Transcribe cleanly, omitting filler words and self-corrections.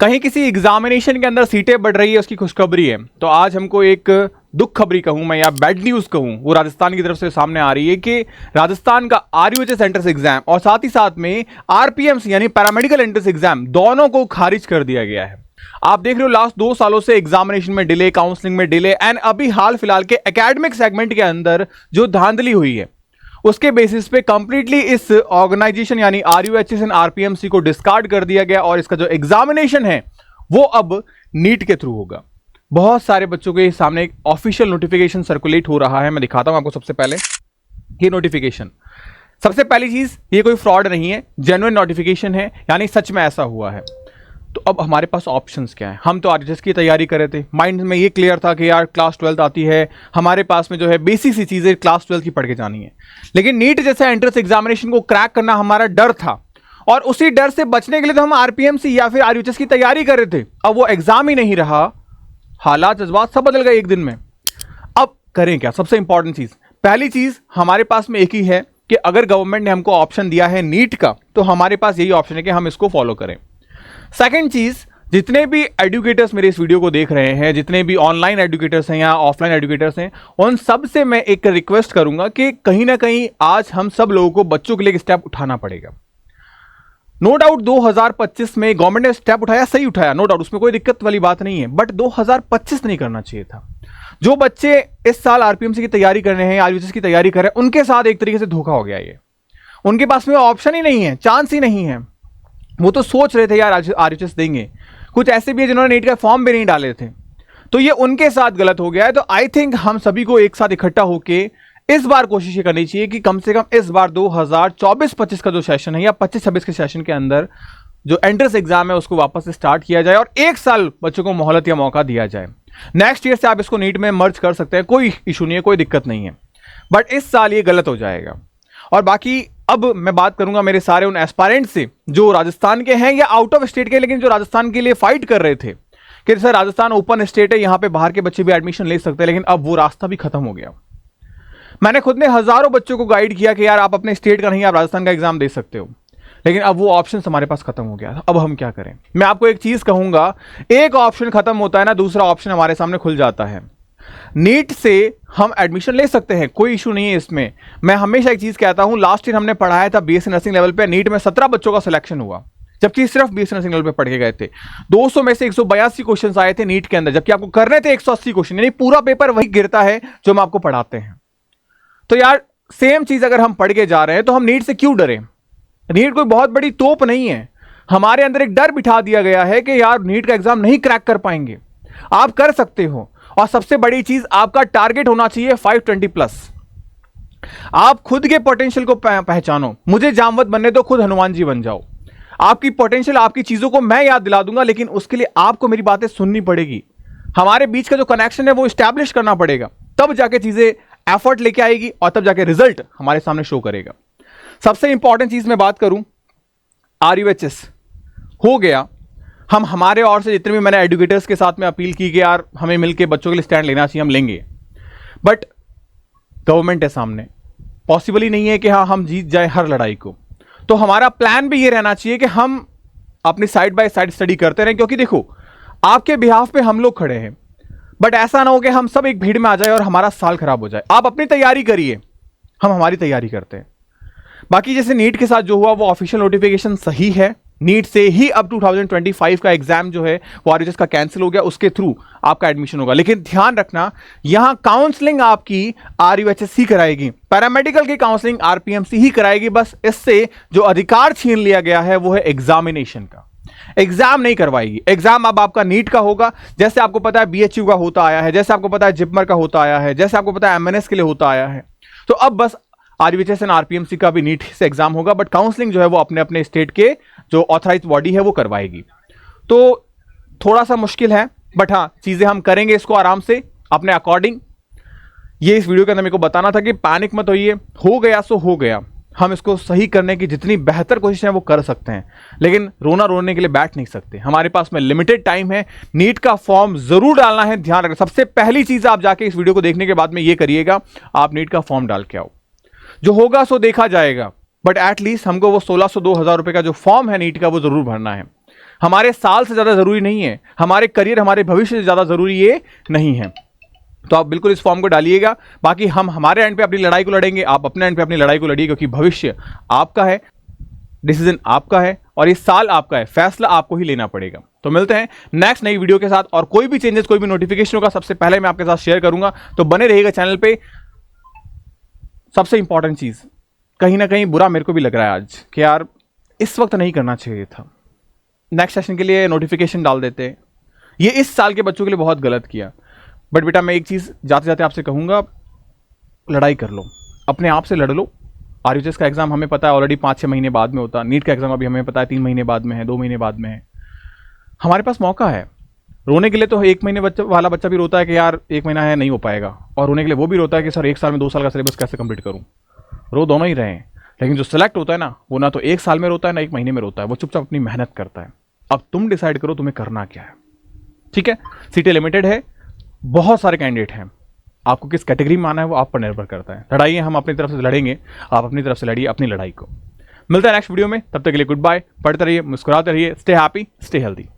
कहीं किसी एग्जामिनेशन के अंदर सीटें बढ़ रही है, उसकी खुशखबरी है। तो आज हमको एक दुख खबरी कहूं मैं या बैड न्यूज कहूं, वो राजस्थान की तरफ से सामने आ रही है कि राजस्थान का आरयूएचएस एंट्रेंस एग्जाम और साथ ही साथ में आरपीएमसी यानी पैरामेडिकल एंट्रेंस एग्जाम दोनों को खारिज कर दिया गया है। आप देख रहे हो लास्ट 2 सालों से एग्जामिनेशन में डिले, काउंसलिंग में डिले एंड अभी हाल फिलहाल के एकेडमिक सेगमेंट के अंदर जो धांधली हुई है उसके बेसिस पे कंप्लीटली इस ऑर्गेनाइजेशन यानी आरयूएचएस एंड आरपीएमसी को डिस्कार्ड कर दिया गया और इसका जो एग्जामिनेशन है वो अब नीट के थ्रू होगा। बहुत सारे बच्चों के सामने एक ऑफिशियल नोटिफिकेशन सर्कुलेट हो रहा है, मैं दिखाता हूं आपको। सबसे पहले ये नोटिफिकेशन, सबसे पहली चीज ये कोई फ्रॉड नहीं है, जेन्युइन नोटिफिकेशन है, यानी सच में ऐसा हुआ है। तो अब हमारे पास ऑप्शंस क्या है? हम तो आरएचएस की तैयारी कर रहे थे, माइंड में ये क्लियर था कि यार क्लास 12 आती है, हमारे पास में जो है बेसिक सी चीजें क्लास 12 की पढ़ के जानी है। लेकिन नीट जैसा एंट्रेंस एग्जामिनेशन को क्रैक करना हमारा डर था और उसी डर से बचने के लिए तो हम आरपीएमसी या फिर आरयूएचएस की तैयारी कर रहे थे। अब वो एग्जाम ही नहीं रहा, हालात जज्बात सब बदल गए एक दिन में। अब करें क्या? सबसे इंपॉर्टेंट चीज, पहली चीज हमारे पास में एक ही है कि अगर गवर्नमेंट ने हमको ऑप्शन दिया है नीट का तो हमारे पास यही ऑप्शन है कि हम इसको फॉलो करें। सेकंड चीज, जितने भी एजुकेटर्स मेरे इस वीडियो को देख रहे हैं, जितने भी ऑनलाइन एजुकेटर्स हैं या ऑफलाइन एजुकेटर्स हैं, उन सब से मैं एक रिक्वेस्ट करूंगा कि कहीं ना कहीं आज हम सब लोगों को बच्चों के लिए एक स्टेप उठाना पड़ेगा। नो डाउट 2025 में गवर्नमेंट ने स्टेप उठाया, सही उठाया, नो डाउट, उसमें कोई दिक्कत वाली बात नहीं है, बट 2025 नहीं करना चाहिए था। जो बच्चे इस साल आरपीएमसी की तैयारी कर रहे हैं, आरयूएचएस की तैयारी कर रहे हैं, उनके साथ एक तरीके से धोखा हो गया। ये उनके पास में ऑप्शन ही नहीं है, चांस ही नहीं है। वो तो सोच रहे थे यार आरएचएस देंगे, कुछ ऐसे भी है जिन्होंने नीट का फॉर्म भी नहीं डाले थे, तो ये उनके साथ गलत हो गया है। तो आई थिंक हम सभी को एक साथ इकट्ठा होके इस बार कोशिश ये करनी चाहिए कि कम से कम इस बार 2024-25 का जो सेशन है या 25-26 के सेशन के अंदर जो एंट्रेंस एग्जाम है उसको वापस से स्टार्ट किया जाए और एक साल बच्चों को मोहलत या मौका दिया जाए। नेक्स्ट ईयर से आप इसको नीट में मर्ज कर सकते हैं, कोई इशू नहीं है, कोई दिक्कत नहीं है, बट इस साल ये गलत हो जाएगा। और बाकी अब मैं बात करूंगा मेरे सारे उन एस्पायरेंट से जो राजस्थान के हैं या आउट ऑफ स्टेट के, लेकिन जो राजस्थान के लिए फाइट कर रहे थे कि सर राजस्थान ओपन स्टेट है, यहां पे बाहर के बच्चे भी एडमिशन ले सकते हैं, लेकिन अब वो रास्ता भी खत्म हो गया। मैंने खुद ने हजारों बच्चों को गाइड किया कि यार आप अपने स्टेट का नहीं, आप राजस्थान का एग्जाम दे सकते हो, लेकिन अब वो ऑप्शन हमारे पास खत्म हो गया। अब हम क्या करें? मैं आपको एक चीज कहूंगा, एक ऑप्शन खत्म होता है ना, दूसरा ऑप्शन हमारे सामने खुल जाता है। नीट से हम एडमिशन ले सकते हैं, कोई इशू नहीं है इसमें। मैं हमेशा एक चीज कहता हूं, लास्ट ईयर हमने पढ़ाया था बीएससी नर्सिंग लेवल पे, नीट में 17 बच्चों का सिलेक्शन हुआ, जबकि सिर्फ बीएससी नर्सिंग लेवल पे पढ़ के गए थे। 200 में से 182 क्वेश्चन आए थे नीट के अंदर, जबकि आपको करने थे 180 क्वेश्चन, यानी पूरा पेपर वही गिरता है जो हम आपको पढ़ाते हैं। तो यार सेम चीज अगर हम पढ़ के जा रहे हैं तो हम नीट से क्यों डरें? नीट कोई बहुत बड़ी तोप नहीं है। हमारे अंदर एक डर बिठा दिया गया है कि यार नीट का एग्जाम नहीं क्रैक कर पाएंगे। आप कर सकते हो, और सबसे बड़ी चीज आपका टारगेट होना चाहिए 520+। आप खुद के पोटेंशियल को पहचानो। मुझे जामवंत बनने दो, खुद हनुमान जी बन जाओ। आपकी पोटेंशियल, आपकी चीजों को मैं याद दिला दूंगा, लेकिन उसके लिए आपको मेरी बातें सुननी पड़ेगी। हमारे बीच का जो कनेक्शन है वो स्टैब्लिश करना पड़ेगा, तब जाके चीजें एफर्ट लेके आएगी और तब जाके रिजल्ट हमारे सामने शो करेगा। सबसे इंपॉर्टेंट चीज मैं बात करूं, आरयूएचएस हो गया। हम हमारे और से जितने भी मैंने एजुकेटर्स के साथ में अपील की कि यार हमें मिलकर बच्चों के लिए स्टैंड लेना चाहिए, हम लेंगे, बट गवर्नमेंट है सामने, पॉसिबल ही नहीं है कि हाँ हम जीत जाए हर लड़ाई को। तो हमारा प्लान भी ये रहना चाहिए कि हम अपनी साइड बाय साइड स्टडी करते रहें, क्योंकि देखो आपके बिहाफ पे हम लोग खड़े हैं, बट ऐसा ना हो कि हम सब एक भीड़ में आ जाए और हमारा साल खराब हो जाए। आप अपनी तैयारी करिए, हम हमारी तैयारी करते हैं। बाकी जैसे नीट के साथ जो हुआ वो ऑफिशियल नोटिफिकेशन सही है, नीट से ही अब 2025 का एग्जाम जो है वो आरयूएचएस का कैंसिल हो गया, उसके थ्रू आपका एडमिशन होगा। लेकिन ध्यान रखना, यहां काउंसलिंग आपकी आरयूएचएस ही कराएगी, पैरामेडिकल की काउंसलिंग आरपीएमसी ही कराएगी। बस इससे जो अधिकार छीन लिया गया है वो है एग्जामिनेशन का, एग्जाम नहीं करवाएगी। एग्जाम अब आपका नीट का होगा, जैसे आपको पता है बीएचयू का होता आया है, जैसे आपको पता है जिपमर का होता आया है, जैसे आपको पता है एमएनएस के लिए होता आया है। तो अब बस आरयूएचएस एंड आरपीएमसी का भी नीट से एग्जाम होगा, बट काउंसलिंग जो है वो अपने अपने स्टेट के जो ऑथराइज्ड बॉडी है वो करवाएगी। तो थोड़ा सा मुश्किल है, बट हाँ चीजें हम करेंगे इसको आराम से अपने अकॉर्डिंग। ये इस वीडियो के अंदर मेरे को बताना था कि पैनिक मत होइए, हो गया सो हो गया। हम इसको सही करने की जितनी बेहतर कोशिश है वो कर सकते हैं, लेकिन रोने के लिए बैठ नहीं सकते। हमारे पास में लिमिटेड टाइम है, नीट का फॉर्म जरूर डालना है, ध्यान रखना। सबसे पहली चीज आप जाके इस वीडियो को देखने के बाद में ये करिएगा, आप नीट का फॉर्म डाल के आओ। जो होगा सो देखा जाएगा, बट एटलीस्ट हमको वो 1600-2000 रुपए का जो फॉर्म है नीट का वो जरूर भरना है। हमारे साल से ज़्यादा ज़रूरी नहीं है, हमारे करियर, हमारे भविष्य से ज़्यादा ज़रूरी ये नहीं है। तो आप बिल्कुल इस फॉर्म को डालिएगा। बाकी हम हमारे एंड पे अपनी लड़ाई को लड़ेंगे, आप अपने एंड पे अपनी लड़ाई को लड़िए, क्योंकि भविष्य आपका है, डिसीजन आपका है और ये साल आपका है, फैसला आपको ही लेना पड़ेगा। तो मिलते हैं नेक्स्ट नई वीडियो के साथ, और कोई भी चेंजेस, कोई भी नोटिफिकेशन होगा सबसे पहले मैं आपके साथ शेयर करूंगा। तो बने रहिएगा चैनल पे। सबसे इंपॉर्टेंट चीज, कहीं ना कहीं बुरा मेरे को भी लग रहा है आज कि यार इस वक्त नहीं करना चाहिए था, नेक्स्ट सेशन के लिए नोटिफिकेशन डाल देते। ये इस साल के बच्चों के लिए बहुत गलत किया। बट बेटा मैं एक चीज़ जाते जाते आपसे कहूँगा, लड़ाई कर लो, अपने आप से लड़ लो। आरयूएचएस का एग्ज़ाम हमें पता है ऑलरेडी 5-6 महीने बाद में होता है, नीट का एग्ज़ाम अभी हमें पता है 3 महीने बाद में है, 2 महीने बाद में है। हमारे पास मौका है रोने के लिए। तो 1 महीने वाला बच्चा भी रोता है कि यार 1 महीना है नहीं हो पाएगा, और रोने के लिए वो भी रोता है कि सर 1 साल में 2 साल का सिलेबस कैसे कंप्लीट करूँ। रो दोनों ही रहे हैं, लेकिन जो सेलेक्ट होता है ना, वो ना तो 1 साल में रोता है ना 1 महीने में रोता है, वो चुपचाप अपनी मेहनत करता है। अब तुम डिसाइड करो तुम्हें करना क्या है। ठीक है, सीटें लिमिटेड है, बहुत सारे कैंडिडेट हैं, आपको किस कैटेगरी में आना है वो आप पर निर्भर करता है। लड़ाइए, हम अपनी तरफ से लड़ेंगे, आप अपनी तरफ से लड़िए अपनी लड़ाई को। मिलता है नेक्स्ट वीडियो में, तब तक के लिए गुड बाय। पढ़ते रहिए, मुस्कुराते रहिए, स्टे हैप्पी, स्टे हेल्दी।